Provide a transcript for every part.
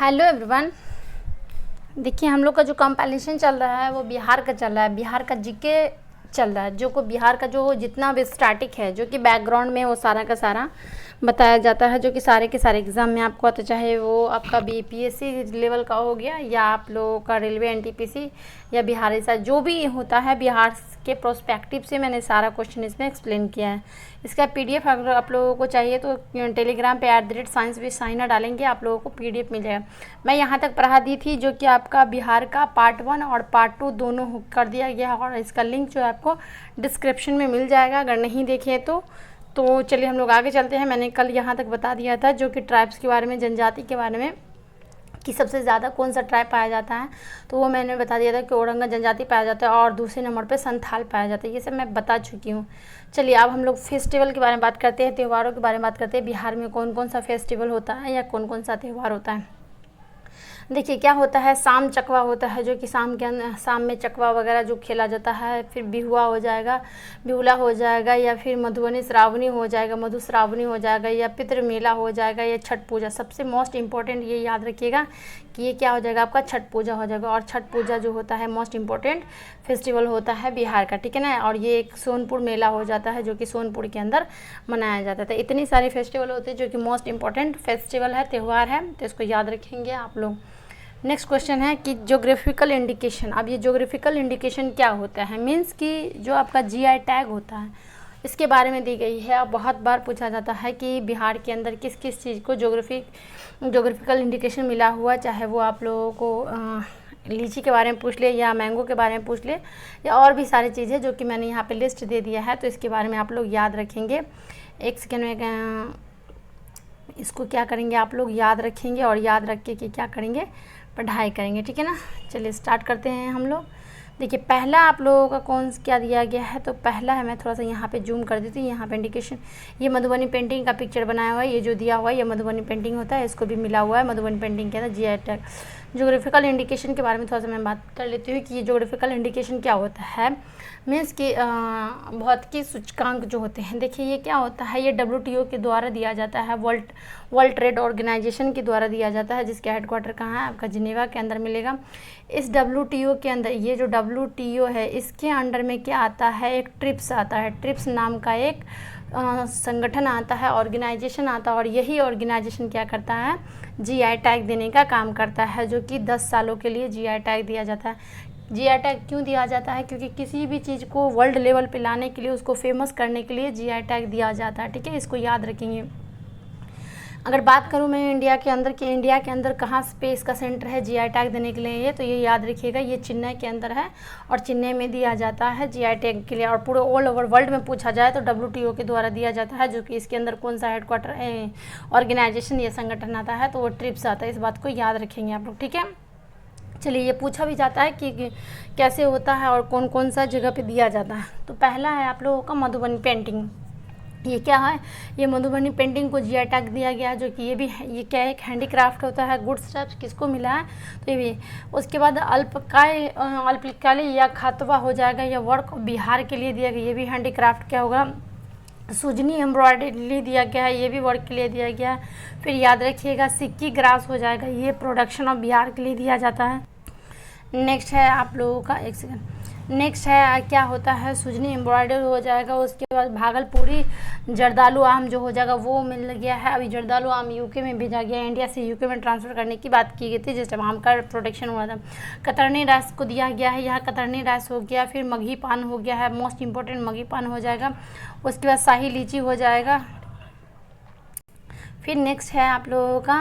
Hello everyone. देखिए हम लोग का जो कंपाइलेशन चल रहा है वो बिहार का चल रहा है, बिहार का जीके चल रहा है। जो को बिहार का जो जितना भी स्टैटिक है जो कि बैकग्राउंड में वो सारा का सारा बताया जाता है, जो कि सारे के सारे एग्ज़ाम में आपको आता, चाहे वो आपका बीपीएससी लेवल का हो गया या आप लोगों का रेलवे एनटीपीसी या बिहार सा जो भी होता है बिहार के प्रोस्पेक्टिव से मैंने सारा क्वेश्चन इसमें एक्सप्लेन किया है। इसका पीडीएफ अगर आप लोगों को चाहिए तो टेलीग्राम पे @science with Sahina डालेंगे, आप लोगों को पीडीएफ मिल जाएगा। मैं यहाँ तक पढ़ा दी थी जो कि आपका बिहार का पार्ट 1 और पार्ट 2 दोनों कर दिया गया और इसका लिंक जो है आपको डिस्क्रिप्शन में मिल जाएगा अगर नहीं देखे तो चलिए हम लोग आगे चलते हैं। मैंने कल यहाँ तक बता दिया था जो कि ट्राइब्स के बारे में, जनजाति के बारे में कि सबसे ज़्यादा कौन सा ट्राइब पाया जाता है, तो वो मैंने बता दिया था कि ओरंगा जनजाति पाया जाता है और दूसरे नंबर पे संथाल पाया जाता है। ये सब मैं बता चुकी हूँ। चलिए अब हम लोग फेस्टिवल के बारे में बात करते हैं, त्योहारों के बारे में बात करते हैं। बिहार में कौन कौन सा फेस्टिवल होता है या कौन कौन सा त्यौहार होता है। देखिए क्या होता है, शाम चकवा होता है जो कि शाम में चकवा वगैरह जो खेला जाता है। फिर बिहुआ हो जाएगा, बिहुला हो जाएगा, या फिर मधुबनी श्रावणी हो जाएगा, मधु श्रावणी हो जाएगा, या पितृ मेला हो जाएगा, या छठ पूजा। सबसे मोस्ट इम्पॉर्टेंट ये याद रखिएगा कि ये क्या हो जाएगा, आपका छठ पूजा हो जाएगा। और छठ पूजा जो होता है मोस्ट इम्पॉर्टेंट फेस्टिवल होता है बिहार का, ठीक है ना। और ये एक सोनपुर मेला हो जाता है जो कि सोनपुर के अंदर मनाया जाता था। इतनी सारे फेस्टिवल होते हैं जो कि मोस्ट इम्पॉर्टेंट फेस्टिवल है, त्यौहार है, तो इसको याद रखेंगे आप लोग। नेक्स्ट क्वेश्चन है कि ज्योग्राफिकल इंडिकेशन। अब ये ज्योग्राफिकल इंडिकेशन क्या होता है, मीन्स कि जो आपका जीआई टैग होता है इसके बारे में दी गई है। अब बहुत बार पूछा जाता है कि बिहार के अंदर किस किस चीज़ को ज्योग्राफिकल इंडिकेशन मिला हुआ, चाहे वो आप लोगों को लीची के बारे में पूछ ले या मैंगो के बारे में पूछ ले या और भी सारी चीज़ें जो कि मैंने यहाँ पे लिस्ट दे दिया है, तो इसके बारे में आप लोग याद रखेंगे। एक सेकेंड में इसको क्या करेंगे, आप लोग याद रखेंगे और याद रख के कि क्या करेंगे, पढ़ाई करेंगे, ठीक है ना। चलिए स्टार्ट करते हैं हम लोग। देखिए पहला आप लोगों का क्या दिया गया है, तो पहला है, मैं थोड़ा सा यहाँ पे जूम कर देती हूँ। यहाँ पे इंडिकेशन, ये मधुबनी पेंटिंग का पिक्चर बनाया हुआ है। ये जो दिया हुआ है ये मधुबनी पेंटिंग होता है, इसको भी मिला हुआ है मधुबनी पेंटिंग के अंदर जीआई टैग। ज्योग्राफिकल इंडिकेशन के बारे में थोड़ा सा मैं बात कर लेती हूँ कि ये ज्योग्राफिकल इंडिकेशन क्या होता है। मीन्स कि भौतिकी सूचकांक जो होते हैं, देखिए ये क्या होता है, ये WTO के द्वारा दिया जाता है, वर्ल्ड ट्रेड ऑर्गेनाइजेशन के द्वारा दिया जाता है, जिसके हेडक्वार्टर कहाँ है, आपका जिनेवा के अंदर मिलेगा। इस WTO के अंदर, ये जो WTO है इसके अंडर में क्या आता है, एक ट्रिप्स आता है। ट्रिप्स नाम का एक संगठन आता है, ऑर्गेनाइजेशन आता है, और यही ऑर्गेनाइजेशन क्या करता है, जीआई टैग देने का काम करता है, जो कि 10 सालों के लिए जीआई टैग दिया जाता है। जीआई टैग क्यों दिया जाता है, क्योंकि किसी भी चीज़ को वर्ल्ड लेवल पे लाने के लिए, उसको फेमस करने के लिए जीआई टैग दिया जाता है, ठीक है। इसको याद रखेंगे। अगर बात करूँ मैं इंडिया के अंदर कि इंडिया के अंदर कहाँ पे इसका सेंटर है जीआई टैग देने के लिए, तो ये याद रखिएगा, ये चेन्नई के अंदर है और चेन्नई में दिया जाता है जीआई टैग के लिए। और पूरे ऑल ओवर वर्ल्ड में पूछा जाए तो WTO के द्वारा दिया जाता है, जो कि इसके अंदर कौन सा हेडक्वार्टर ऑर्गेनाइजेशन या संगठन आता है, तो वो ट्रिप्स आता है। इस बात को याद रखेंगे आप लोग, ठीक है। चलिए ये पूछा भी जाता है कि कैसे होता है और कौन कौन सा जगह पे दिया जाता है। तो पहला है आप लोगों का मधुबनी पेंटिंग। ये क्या है, ये मधुबनी पेंटिंग को जीआई टैग दिया गया, जो कि ये क्या है, एक हैंडीक्राफ्ट होता है, गुड्स टाइप किसको मिला है, तो ये भी। उसके बाद अल्पकाली या खातवा हो जाएगा, या वर्क बिहार के लिए दिया गया, ये भी हैंडीक्राफ्ट क्या होगा। सुजनी एम्ब्रॉयडरी दिया गया है, ये भी वर्क के लिए दिया गया है। फिर याद रखिएगा सिक्की ग्रास हो जाएगा, ये प्रोडक्शन ऑफ बिहार के लिए दिया जाता है। नेक्स्ट है आप लोगों का, एक सेकंड, नेक्स्ट है क्या होता है, सुजनी एम्ब्रॉयडरी हो जाएगा। उसके बाद भागलपुरी जर्दालू आम जो हो जाएगा वो मिल गया है। अभी जर्दालू आम यूके में भेजा गया, इंडिया से यूके में ट्रांसफ़र करने की बात की गई थी जिस टाइम आम का प्रोडक्शन हुआ था। कतरनी राइस को दिया गया है, यहाँ कतरनी राइस हो गया। फिर मगही पान हो गया है, मोस्ट इम्पोर्टेंट मगही पान हो जाएगा। उसके बाद शाही लीची हो जाएगा। फिर नेक्स्ट है आप लोगों का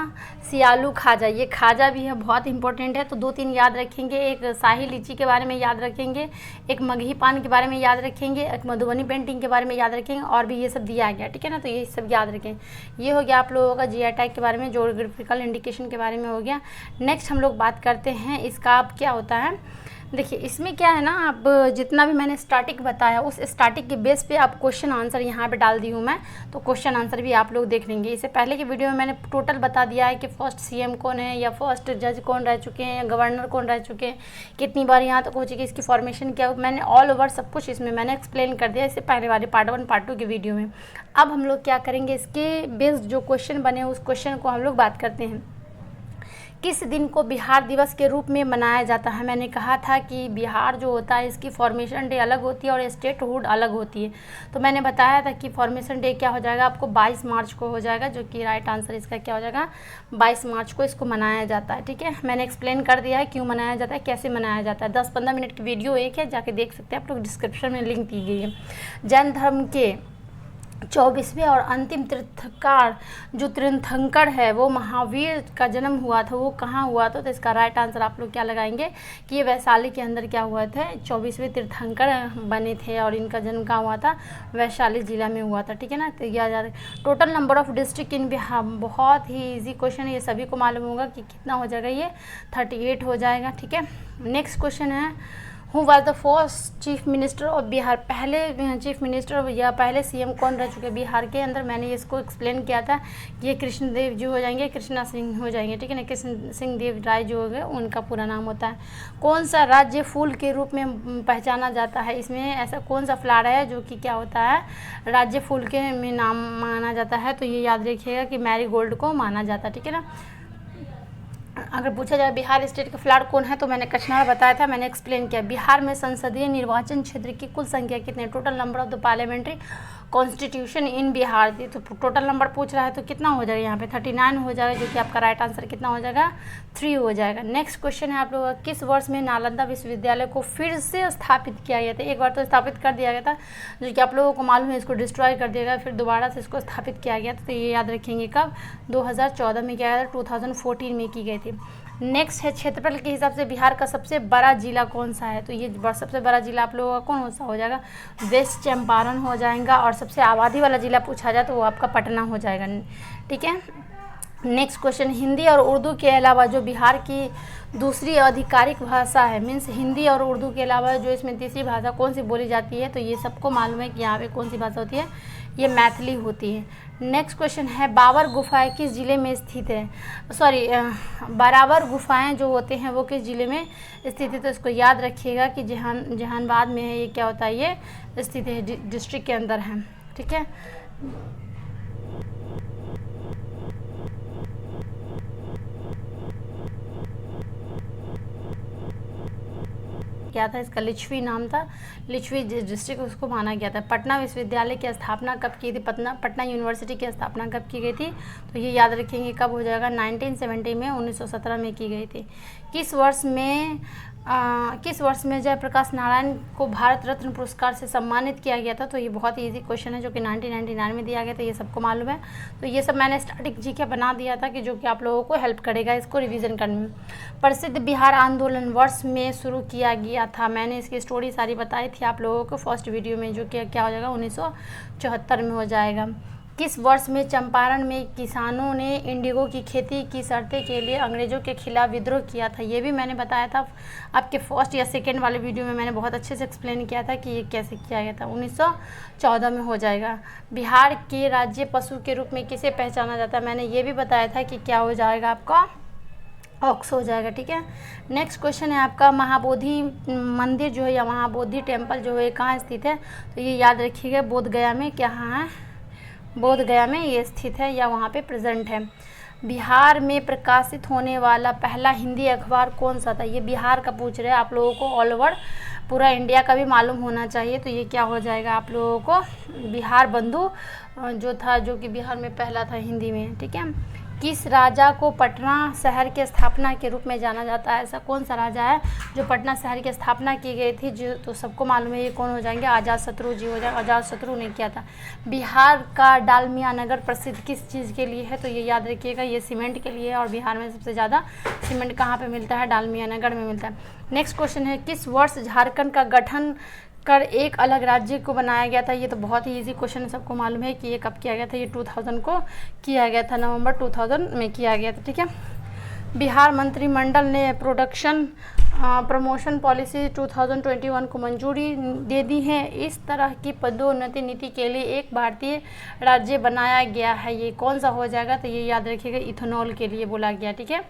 सियालू खाजा, ये खाजा भी है, बहुत इंपॉर्टेंट है, तो 2-3 याद रखेंगे। एक शाही लीची के बारे में याद रखेंगे, एक मगही पान के बारे में याद रखेंगे, एक मधुबनी पेंटिंग के बारे में याद रखेंगे, और भी ये सब दिया गया, ठीक है ना। तो ये सब याद रखें। ये हो गया आप लोगों का जीआई टैग के बारे में, ज्योग्राफिकल इंडिकेशन के बारे में हो गया। नेक्स्ट हम लोग बात करते हैं इसका अब क्या होता है। देखिए इसमें क्या है ना, आप जितना भी मैंने स्टैटिक बताया उस स्टैटिक के बेस पे आप क्वेश्चन आंसर यहाँ पे डाल दी हूँ मैं, तो क्वेश्चन आंसर भी आप लोग देख लेंगे। इससे पहले की वीडियो में मैंने टोटल बता दिया है कि फर्स्ट CM कौन है, या फर्स्ट जज कौन रह चुके हैं, या गवर्नर कौन रह चुके हैं, कितनी बार यहाँ तक हो चुकी है, इसकी फॉर्मेशन क्या, मैंने ऑल ओवर सब कुछ इसमें मैंने एक्सप्लेन कर दिया इससे पहले वाले पार्ट 1 पार्ट 2 की वीडियो में। अब हम लोग क्या करेंगे, इसके बेस्ड जो क्वेश्चन बने उस क्वेश्चन को हम लोग बात करते हैं किस दिन को बिहार दिवस के रूप में मनाया जाता है? मैंने कहा था कि बिहार जो होता है इसकी फॉर्मेशन डे अलग होती है और स्टेटहुड अलग होती है। तो मैंने बताया था कि फॉर्मेशन डे क्या हो जाएगा आपको 22 मार्च को हो जाएगा, जो कि राइट आंसर इसका क्या हो जाएगा 22 मार्च को इसको मनाया जाता है। ठीक है, मैंने एक्सप्लेन कर दिया है क्यों मनाया जाता है, कैसे मनाया जाता है। 10-15 मिनट की वीडियो एक है, जाके देख सकते हैं आप लोग, डिस्क्रिप्शन में लिंक दी गई है। जैन धर्म के 24वें और अंतिम तीर्थंकर जो तीर्थंकर है वो महावीर का जन्म हुआ था, वो कहाँ हुआ था? तो इसका राइट आंसर आप लोग क्या लगाएंगे कि ये वैशाली के अंदर क्या हुआ थे 24वें तीर्थंकर बने थे और इनका जन्म कहाँ हुआ था? वैशाली जिला में हुआ था। ठीक है ना, तो यह total number of district in Bihar, बहुत ही ईजी क्वेश्चन है, ये सभी को मालूम होगा कि कितना हो जाएगा, ये 38 हो जाएगा। ठीक है, नेक्स्ट क्वेश्चन है who was the first chief minister of Bihar? पहले चीफ मिनिस्टर या पहले सीएम कौन रह चुके बिहार के अंदर? मैंने इसको एक्सप्लेन किया था कि ये कृष्णदेव जी हो जाएंगे, कृष्णा सिंह हो जाएंगे। ठीक है ना, कृष्ण सिंह देव राय जो हो गए उनका पूरा नाम होता है। कौन सा राज्य फूल के रूप में पहचाना जाता है? इसमें ऐसा कौन सा फ्लावर है जो कि क्या होता है राज्य फूल के में नाम माना जाता है? तो ये याद रखिएगा कि मैरीगोल्ड को माना जाता है। ठीक है ना, अगर पूछा जाए बिहार स्टेट का फ्लावर कौन है तो मैंने कचनार बताया था, मैंने एक्सप्लेन किया। बिहार में संसदीय निर्वाचन क्षेत्र की कुल संख्या कितनी है? Total number of the parliamentary constitution in Bihar दी, तो टोटल नंबर पूछ रहा है तो कितना हो जाएगा यहाँ पे 39 हो जाएगा, जो कि आपका राइट आंसर कितना हो जाएगा 3 हो जाएगा। नेक्स्ट क्वेश्चन है आप लोगों का, किस वर्ष में नालंदा विश्वविद्यालय को फिर से स्थापित किया गया था? एक बार तो स्थापित कर दिया गया था, जो कि आप लोगों को मालूम है, इसको डिस्ट्रॉय कर दिया गया, फिर दोबारा से इसको स्थापित किया गया था। तो ये याद रखेंगे कब? 2014 में किया गया था, 2014 में की गई थी। नेक्स्ट है क्षेत्रफल के हिसाब से बिहार का सबसे बड़ा जिला कौन सा है? तो ये सबसे बड़ा जिला आप लोगों का कौन सा हो जाएगा? वेस्ट चंपारण हो जाएगा। और सबसे आबादी वाला जिला पूछा जाए तो वो आपका पटना हो जाएगा। ठीक है, नेक्स्ट क्वेश्चन, हिंदी और उर्दू के अलावा जो बिहार की दूसरी आधिकारिक भाषा है, मीन्स हिंदी और उर्दू के अलावा जो इसमें तीसरी भाषा कौन सी बोली जाती है? तो ये सबको मालूम है कि यहाँ पे कौन सी भाषा होती है, ये मैथिली होती है। नेक्स्ट क्वेश्चन है, बाबर गुफाएं किस जिले में स्थित है? बाराबर गुफाएं जो होते हैं वो किस जिले में स्थित है? तो इसको याद रखिएगा कि जहानाबाद में है, ये क्या होता है, ये स्थित है, डिस्ट्रिक्ट के अंदर है। ठीक है, क्या था इसका? लिच्छवी नाम था, लिच्छवी डिस्ट्रिक्ट उसको माना गया था। पटना विश्वविद्यालय की स्थापना कब की थी? पटना यूनिवर्सिटी की स्थापना कब की गई थी? तो ये याद रखेंगे कब हो जाएगा 1970 में, 1917 में की गई थी। किस वर्ष में जयप्रकाश नारायण को भारत रत्न पुरस्कार से सम्मानित किया गया था? तो ये बहुत ही ईजी क्वेश्चन है, जो कि 1999 में दिया गया था, ये सबको मालूम है। तो ये सब मैंने स्टार्टिंग जीके बना दिया था कि जो कि आप लोगों को हेल्प करेगा इसको रिवीजन करने में। प्रसिद्ध बिहार आंदोलन वर्ष में शुरू किया गया था? मैंने इसकी स्टोरी सारी बताई थी आप लोगों को फर्स्ट वीडियो में, जो कि क्या हो जाएगा 1974 में हो जाएगा। किस वर्ष में चंपारण में किसानों ने इंडिगो की खेती की शर्तें के लिए अंग्रेजों के खिलाफ विद्रोह किया था? ये भी मैंने बताया था आपके फर्स्ट या सेकेंड वाले वीडियो में, मैंने बहुत अच्छे से एक्सप्लेन किया था कि ये कैसे किया गया था। 1914 में हो जाएगा। बिहार के राज्य पशु के रूप में किसे पहचाना जाता है? मैंने ये भी बताया था कि क्या हो जाएगा आपका ऑक्स हो जाएगा। ठीक है, नेक्स्ट क्वेश्चन है आपका, महाबोधि मंदिर जो है या महाबोधि टेम्पल जो है कहाँ स्थित है? तो ये याद रखिएगा बोध गया में, क्या है बोध गया में ये स्थित है या वहाँ पे प्रेजेंट है। बिहार में प्रकाशित होने वाला पहला हिंदी अखबार कौन सा था? ये बिहार का पूछ रहे हैं, आप लोगों को ऑल ओवर पूरा इंडिया का भी मालूम होना चाहिए। तो ये क्या हो जाएगा आप लोगों को बिहार बंधु जो था, जो कि बिहार में पहला था हिंदी में। ठीक है, किस राजा को पटना शहर के स्थापना के रूप में जाना जाता है? ऐसा कौन सा राजा है जो पटना शहर की स्थापना की गई थी? जो तो सबको मालूम है, ये कौन हो जाएंगे? अजातशत्रु जी हो जाएंगे। अजातशत्रु ने किया था। बिहार का डालमिया नगर प्रसिद्ध किस चीज़ के लिए है? तो ये याद रखिएगा, ये सीमेंट के लिए है और बिहार में सबसे ज़्यादा सीमेंट कहाँ पे मिलता है? डालमिया नगर में मिलता है। नेक्स्ट क्वेश्चन है, किस वर्ष झारखंड का गठन कर एक अलग राज्य को बनाया गया था? ये तो बहुत ही इजी क्वेश्चन है, सबको मालूम है कि ये कब किया गया था। ये 2000 को किया गया था, नवंबर 2000 में किया गया था। ठीक है, बिहार मंत्रिमंडल ने प्रमोशन पॉलिसी 2021 को मंजूरी दे दी है। इस तरह की पदोन्नति नीति के लिए एक भारतीय राज्य बनाया गया है, ये कौन सा हो जाएगा? तो ये याद रखिएगा इथेनॉल के लिए बोला गया। ठीक है,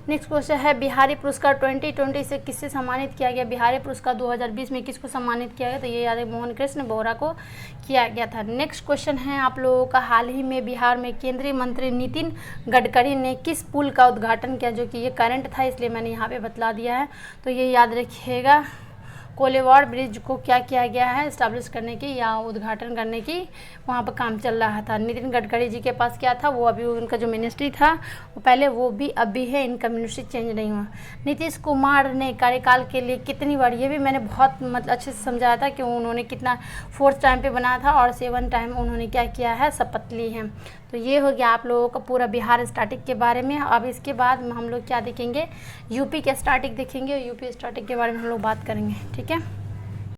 नेक्स्ट क्वेश्चन है बिहारी पुरस्कार 2020 से किससे सम्मानित किया गया। बिहारी पुरस्कार 2020 में किसको सम्मानित किया गया, तो ये याद है मोहन कृष्ण बोहरा को किया गया था। नेक्स्ट क्वेश्चन है आप लोगों का, हाल ही में बिहार में केंद्रीय मंत्री नितिन गडकरी ने किस पुल का उद्घाटन किया, जो कि ये करंट था इसलिए मैंने यहाँ पे बतला दिया है, तो ये याद रखिएगा। कोलेवाड़ ब्रिज को क्या किया गया है, इस्टेब्लिश करने की या उद्घाटन करने की वहाँ पर काम चल रहा था। नितिन गडकरी जी के पास क्या था, वो अभी उनका जो मिनिस्ट्री था वो पहले वो भी अभी है, इनका मिनिस्ट्री चेंज नहीं हुआ। नीतीश कुमार ने कार्यकाल के लिए कितनी बार, ये भी मैंने बहुत मतलब अच्छे से समझाया था कि उन्होंने कितना 4th टाइम पे बनाया था और 7 टाइम उन्होंने क्या किया है, शपथ ली है। तो ये हो गया आप लोगों का पूरा बिहार स्टैटिक के बारे में। अब इसके बाद हम लोग क्या देखेंगे, यूपी के स्टैटिक देखेंगे और यूपी स्टैटिक के बारे में हम लोग बात करेंगे, ठीक है।